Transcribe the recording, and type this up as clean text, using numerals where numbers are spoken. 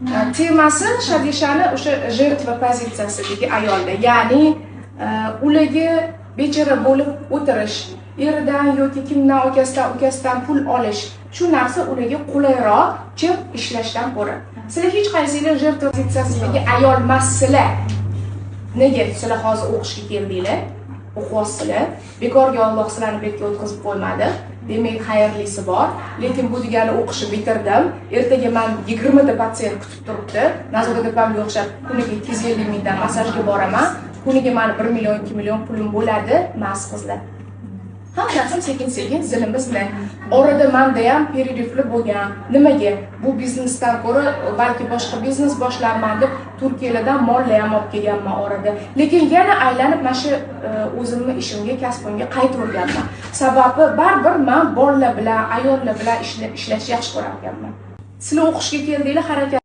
Temasi Shadishani o'sha jertva pozitsiyasidagi ayolda, ya'ni ularga bechora bo'lib o'tirish, eridan yoki kimdan ukasidan pul olish, shu narsa ularga qulayroq chip ishlashdan ko'ra. Sizlar hech qaysinglar jertva pozitsiyasidagi ayol emassizlar. Nega sizlar hozir o'qishga keldinglar? O'qiyapsizlar. Bekorga Alloh sizlarni bu yerga o'tkazib qo'ymadi. Demak, xayrlisi bor. Lekin bu degani o'qishni bitirdim. Ertaga men 20 ta patsient kutib turibdi. Nazorat opamga o'xshab kuniga 250 mingdan massajga boraman. Kuniga meni 1 million, 2 million pulim bo'ladi, mas qizlar. Hammasi sekin-sekin zilimizlar. Orada menda ham peridifli bo'lgan. Nimaga? Bu biznesdan ko'ra balki boshqa biznes boshlayman deb Turkiyadan mollar ham olib kelganman orada. Lekin yana aylanib mana shu o'zimning ishimga, kasbimga qaytaverganman. Sababi baribir men bolalar bilan, ayollar bilan ishlashni yaxshi ko'rarkanman. Sizlar o'qishga keldinglar, harakat